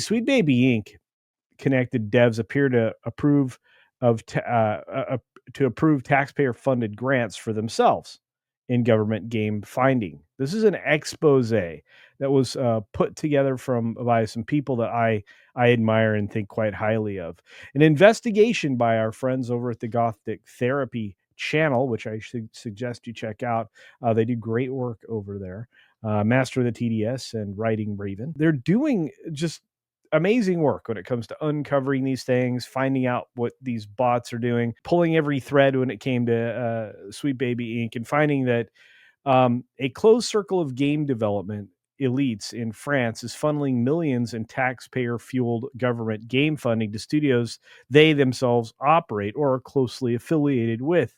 Sweet Baby Inc. connected devs appear to approve of to approve taxpayer-funded grants for themselves in government game finding. This is an expose that was put together by some people that I admire and think quite highly of. An investigation by our friends over at the Gothic Therapy channel, which I should suggest you check out. They do great work over there. Master of the TDS and Writing Raven. They're doing just amazing work when it comes to uncovering these things, finding out what these bots are doing, pulling every thread when it came to Sweet Baby Inc., and finding that a closed circle of game development elites in France is funneling millions in taxpayer-fueled government game funding to studios they themselves operate or are closely affiliated with.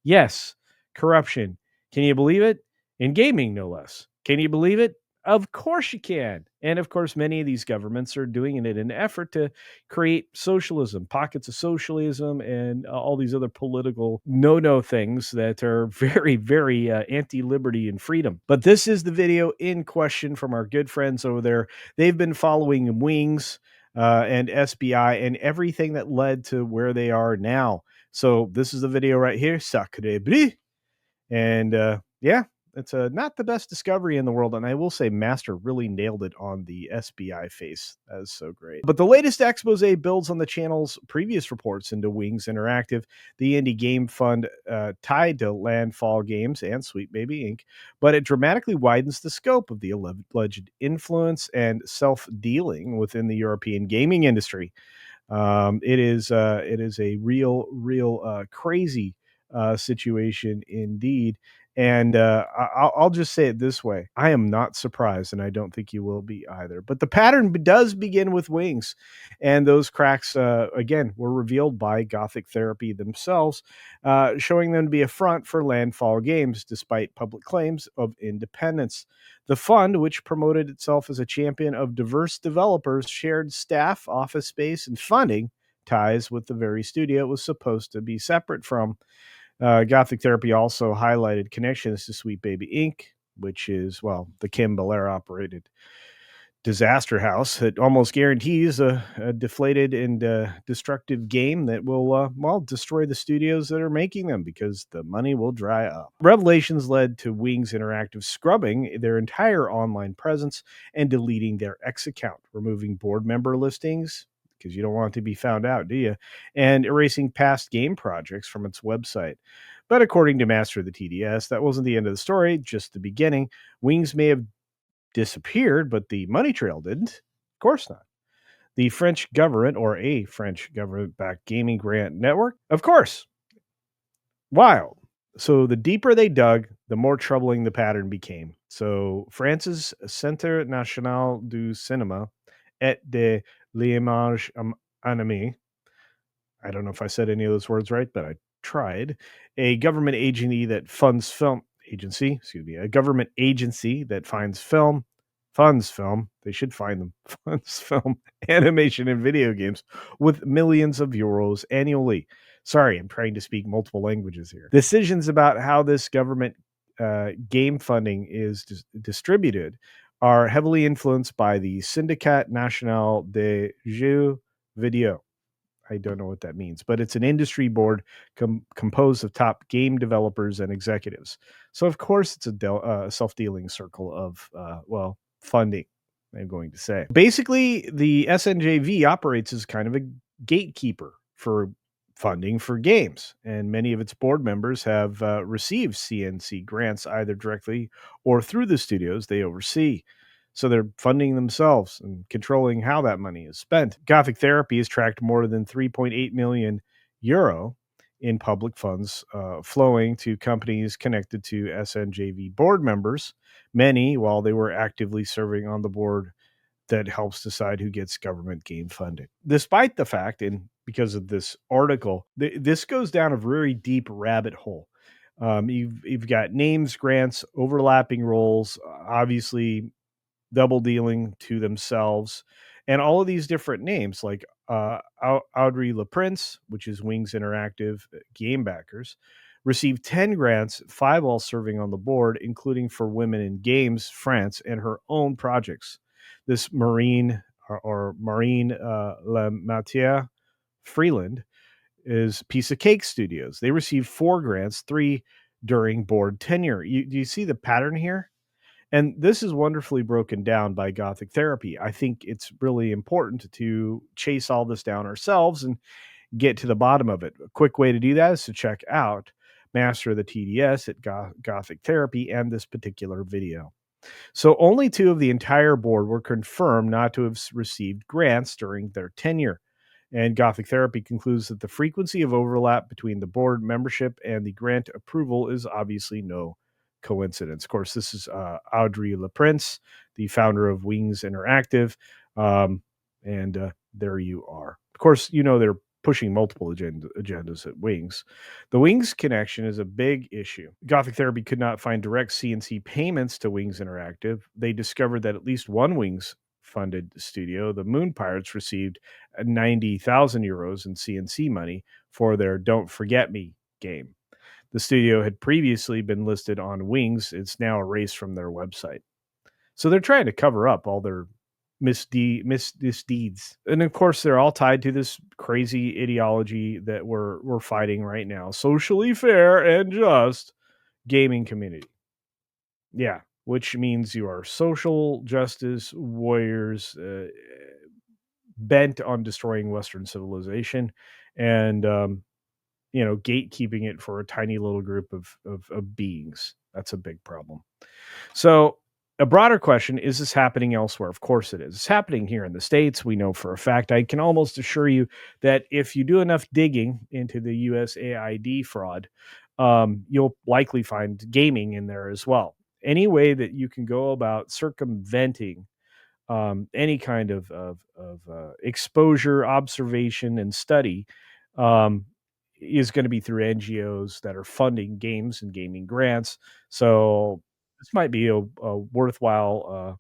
Yes, corruption. Can you believe it? In gaming, no less. Can you believe it? Of course you can. And of course, many of these governments are doing it in an effort to create socialism, pockets of socialism, and all these other political no things that are very, very anti-liberty and freedom. But this is the video in question from our good friends over there. They've been following Wings and SBI and everything that led to where they are now. So this is the video right here. Sacre bleu. And yeah, it's not the best discovery in the world. And I will say Master really nailed it on the SBI face. That is so great. But the latest expose builds on the channel's previous reports into Wings Interactive, the indie game fund tied to Landfall Games and Sweet Baby Inc. But it dramatically widens the scope of the alleged influence and self-dealing within the European gaming industry. It is a real crazy situation indeed. And I'll just say it this way. I am not surprised, and I don't think you will be either. But the pattern does begin with Wings. And those cracks, again, were revealed by Gothic Therapy themselves, showing them to be a front for Landfall Games, despite public claims of independence. The fund, which promoted itself as a champion of diverse developers, shared staff, office space, and funding ties with the very studio it was supposed to be separate from. Gothic Therapy also highlighted connections to Sweet Baby Inc., which is, well, the Campbell operated disaster house that almost guarantees a deflated and destructive game that will, well, destroy the studios that are making them because the money will dry up. Revelations led to Wings Interactive scrubbing their entire online presence and deleting their X account, removing board member listings, because you don't want to be found out, do you? And erasing past game projects from its website. But according to Master of the TDS, that wasn't the end of the story, just the beginning. Wings may have disappeared, but the money trail didn't. Of course not. The French government, or a French government-backed gaming grant network, of course. Wild. So the deeper they dug, the more troubling the pattern became. So France's Centre National du Cinéma et de l'Image Animée, I don't know if I said any of those words right, but I tried, a government agency that funds film, a government agency that funds film, they should find them, funds film, animation, and video games with millions of euros annually. Sorry, I'm trying to speak multiple languages here. Decisions about how this government game funding is distributed are heavily influenced by the Syndicat National des Jeux Vidéo. I don't know what that means, but it's an industry board composed of top game developers and executives. So, of course, it's a self-dealing circle of, well, funding, I'm going to say. Basically, the SNJV operates as kind of a gatekeeper for funding for games, and many of its board members have received CNC grants either directly or through the studios they oversee. So they're funding themselves and controlling how that money is spent. Gothic Therapy has tracked more than 3.8 million euro in public funds flowing to companies connected to SNJV board members, many while they were actively serving on the board that helps decide who gets government game funding. Despite the fact, and because of this article, this goes down a very deep rabbit hole. You've got names, grants, overlapping roles, obviously double dealing to themselves, and all of these different names like Audrey LaPrince, which is Wings Interactive game backers, received 10 grants, 5 while serving on the board, including for Women in Games France and her own projects. This Marine or Marine Le Matière Freeland is Piece of Cake Studios. They received 4 grants, 3 during board tenure. Do you see the pattern here? And this is wonderfully broken down by Gothic Therapy. I think it's really important to chase all this down ourselves and get to the bottom of it. A quick way to do that is to check out Master of the TDS at Gothic Therapy and this particular video. So only 2 of the entire board were confirmed not to have received grants during their tenure. And Gothic Therapy concludes that the frequency of overlap between the board membership and the grant approval is obviously no coincidence. Of course, this is Audrey LaPrince, the founder of Wings Interactive. And there you are. Of course, they're pushing multiple agendas at Wings. The Wings connection is a big issue. Gothic Therapy could not find direct CNC payments to Wings Interactive. They discovered that at least one Wings funded studio, the Moon Pirates, received 90,000 euros in CNC money for their Don't Forget Me game. The studio had previously been listed on Wings. It's now erased from their website. So they're trying to cover up all their misdeeds. And of course, they're all tied to this crazy ideology that we're fighting right now. Socially fair and just gaming community. Yeah, which means you are social justice warriors bent on destroying Western civilization and, gatekeeping it for a tiny little group of beings. That's a big problem. So, a broader question, is this happening elsewhere? Of course it is. It's happening here in the States. We know for a fact. I can almost assure you that if you do enough digging into the USAID fraud, you'll likely find gaming in there as well. Any way that you can go about circumventing any kind of exposure, observation, and study um, is going to be through NGOs that are funding games and gaming grants. So this might be a worthwhile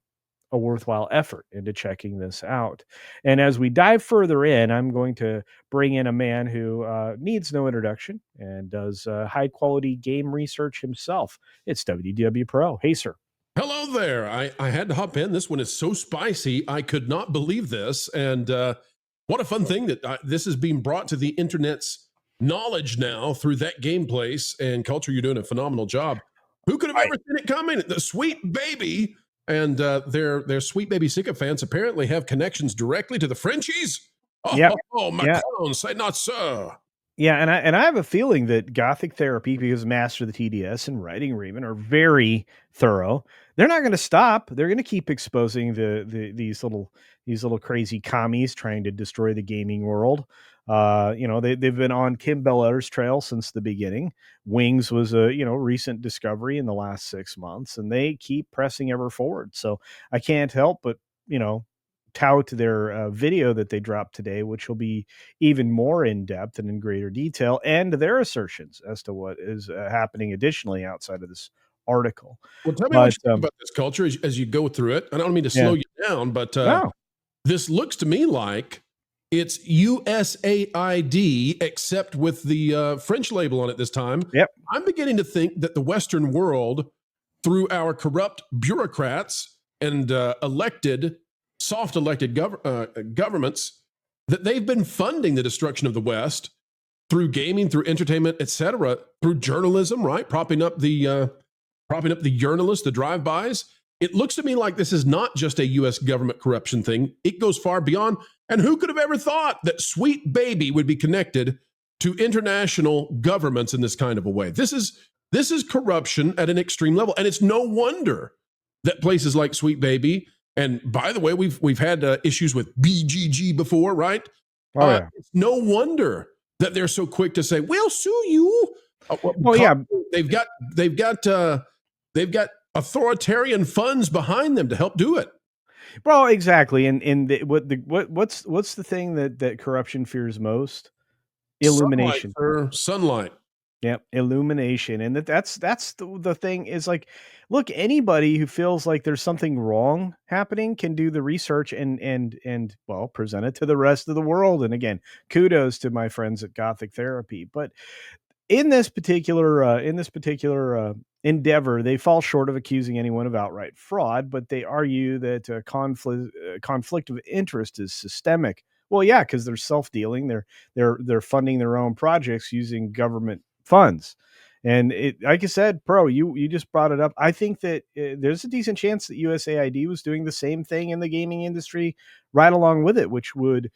effort into checking this out. And as we dive further in, I'm going to bring in a man who needs no introduction and does high quality game research himself. It's WDW Pro. Hey, sir. Hello there. I had to hop in. This one is so spicy. I could not believe this. And what a fun thing that this is being brought to the internet's knowledge now through that game place and culture. You're doing a phenomenal job. Who could have ever seen it coming? The Sweet Baby and their Sweet Baby sycophants apparently have connections directly to the Frenchies. Yep. Oh, Macron, say not so. Yeah, and I have a feeling that Gothic Therapy, because Master of the TDS and Writing Raven are very thorough, they're not going to stop. They're going to keep exposing these little crazy commies trying to destroy the gaming world. They've been on Campbell's trail since the beginning. Wings was a recent discovery in the last 6 months, and they keep pressing ever forward. So I can't help but tout their video that they dropped today, which will be even more in depth and in greater detail, and their assertions as to what is happening additionally outside of this article. Well, tell me what you think about this culture as you go through it. I don't mean to slow you down, but this looks to me like it's USAID, except with the French label on it this time. Yep. I'm beginning to think that the Western world, through our corrupt bureaucrats and soft elected governments, that they've been funding the destruction of the West through gaming, through entertainment, etc., through journalism, right? Propping up the journalists, the drive-bys. It looks to me like this is not just a U.S. government corruption thing. It goes far beyond. And who could have ever thought that Sweet Baby would be connected to international governments in this kind of a way? This is corruption at an extreme level, and it's no wonder that places like Sweet Baby, and by the way, we've had issues with BGG before, right? It's no wonder that they're so quick to say, "We'll sue you." They've got authoritarian funds behind them to help do it. Well, exactly. And what's the thing that corruption fears most? Illumination. Sunlight. Yep, illumination. And that's the thing is, like, look, anybody who feels like there's something wrong happening can do the research and well, present it to the rest of the world. And again, kudos to my friends at Gothic Therapy. But in this particular endeavor, they fall short of accusing anyone of outright fraud, but they argue that conflict of interest is systemic. Well, yeah, because they're self-dealing. They're funding their own projects using government funds. And like I said, Pro, you just brought it up. I think that there's a decent chance that USAID was doing the same thing in the gaming industry right along with it, which would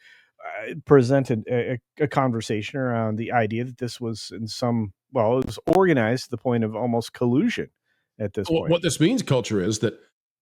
presented a conversation around the idea that this was it was organized to the point of almost collusion at this point. What this means, culture, is that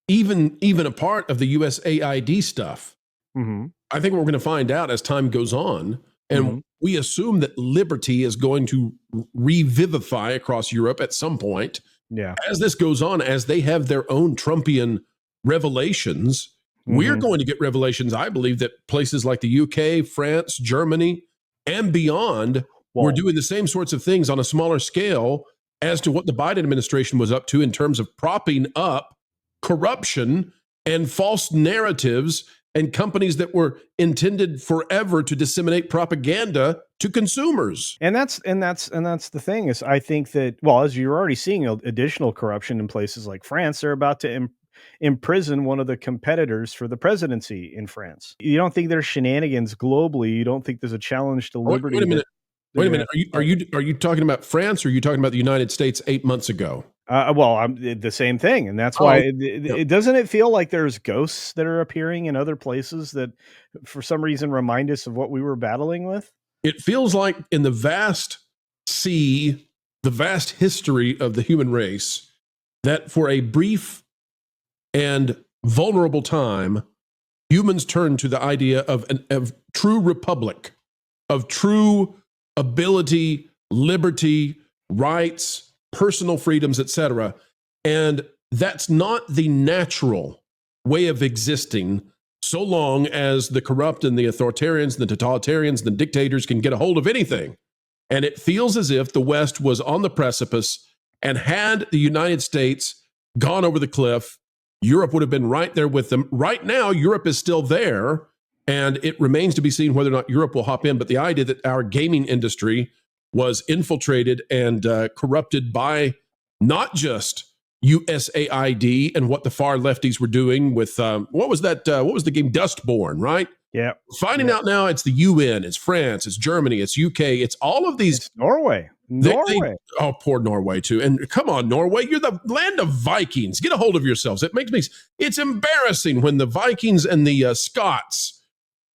even a part of the USAID stuff, Mm-hmm. I think we're going to find out as time goes on, and Mm-hmm. we assume that liberty is going to revivify across Europe at some point. Yeah. As this goes on, as they have their own Trumpian revelations, we're Mm-hmm. going to get revelations, I believe, that places like the UK, France, Germany, and beyond were Well, doing the same sorts of things on a smaller scale as to what the Biden administration was up to in terms of propping up corruption and false narratives and companies that were intended forever to disseminate propaganda to consumers. and that's the thing is, I think that, well, as you're already seeing additional corruption in places like France, they're about to imprison one of the competitors for the presidency in France. You don't think there's shenanigans globally? You don't think there's a challenge to Wait liberty a that minute. they're Wait a gonna? minute. Are you talking about France, or are you talking about the United States 8 months ago? Well, I'm the same thing, and that's why Oh, yeah. it doesn't it feel like there's ghosts that are appearing in other places that, for some reason, remind us of what we were battling with. It feels like in the vast sea, the vast history of the human race, that for a brief and vulnerable time, humans turn to the idea of true republic, of true ability, liberty, rights, personal freedoms, etc. And that's not the natural way of existing so long as the corrupt and the authoritarians and the totalitarians and the dictators can get a hold of anything. And it feels as if the West was on the precipice, and had the United States gone over the cliff, Europe would have been right there with them. Right now, Europe is still there, and it remains to be seen whether or not Europe will hop in. But the idea that our gaming industry was infiltrated and corrupted by not just USAID and what the far lefties were doing with what was that? What was the game Dustborn? Right? Yeah, Finding out now, it's the UN, it's France, it's Germany, it's UK, it's all of these. it's Norway. They oh, poor Norway too. And come on, Norway, you're the land of Vikings. Get a hold of yourselves. It makes me. It's embarrassing when the Vikings and the Scots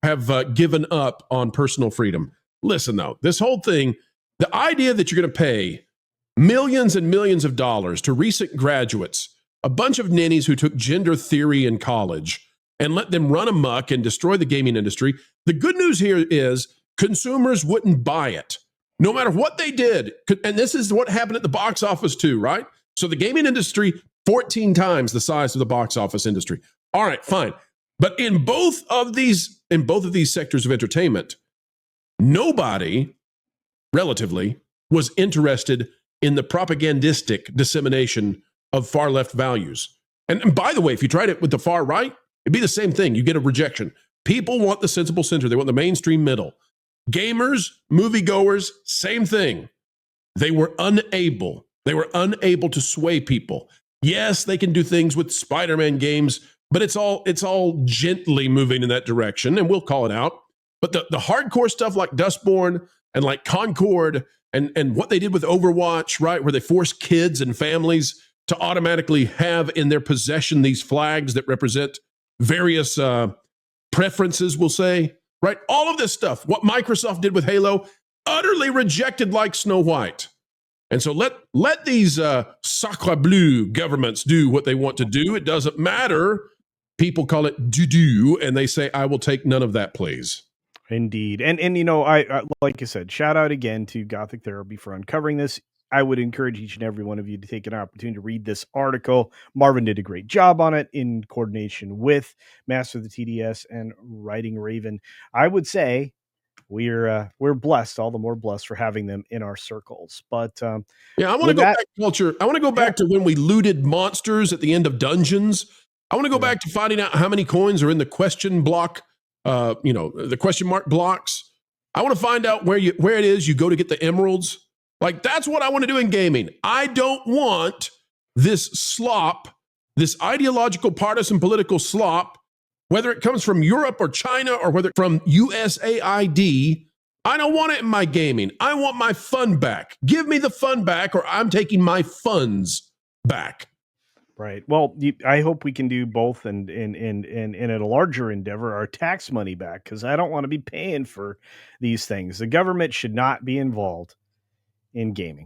have given up on personal freedom. Listen, though, this whole thing, the idea that you're going to pay millions and millions of dollars to recent graduates, a bunch of ninnies who took gender theory in college, and let them run amok and destroy the gaming industry. The good news here is consumers wouldn't buy it, no matter what they did. And this is what happened at the box office too, right? So the gaming industry, 14 times the size of the box office industry. All right, fine. But in both of these sectors of entertainment, nobody relatively was interested in the propagandistic dissemination of far left values. And by the way, if you tried it with the far right, it'd be the same thing. You get a rejection. People want the sensible center. They want the mainstream middle. Gamers, moviegoers, same thing. They were unable to sway people. Yes, they can do things with Spider-Man games, but it's all gently moving in that direction, and we'll call it out. But the hardcore stuff like Dustborn and like Concord and what they did with Overwatch, right, where they forced kids and families to automatically have in their possession these flags that represent various preferences, we'll say, right? All of this stuff, what Microsoft did with Halo, utterly rejected like Snow White. And so let these sacre bleu governments do what they want to do. It doesn't matter. People call it doo-doo, and they say, I will take none of that, please. Indeed. And I like I said, shout out again to Gothic Therapy for uncovering this. I would encourage each and every one of you to take an opportunity to read this article. Marvin did a great job on it in coordination with Master of the TDS and Writing Raven. I would say we're blessed, all the more blessed for having them in our circles. But yeah, I want to with go that, back to culture. I want to go back to when we looted monsters at the end of dungeons. I want to go back to finding out how many coins are in the question block, the question mark blocks. I want to find out where it is you go to get the emeralds. Like, that's what I want to do in gaming. I don't want this slop, this ideological, partisan, political slop, whether it comes from Europe or China or whether from USAID. I don't want it in my gaming. I want my fun back. Give me the fun back, or I'm taking my funds back. Right. Well, I hope we can do both, and in a larger endeavor, our tax money back, because I don't want to be paying for these things. The government should not be involved in gaming.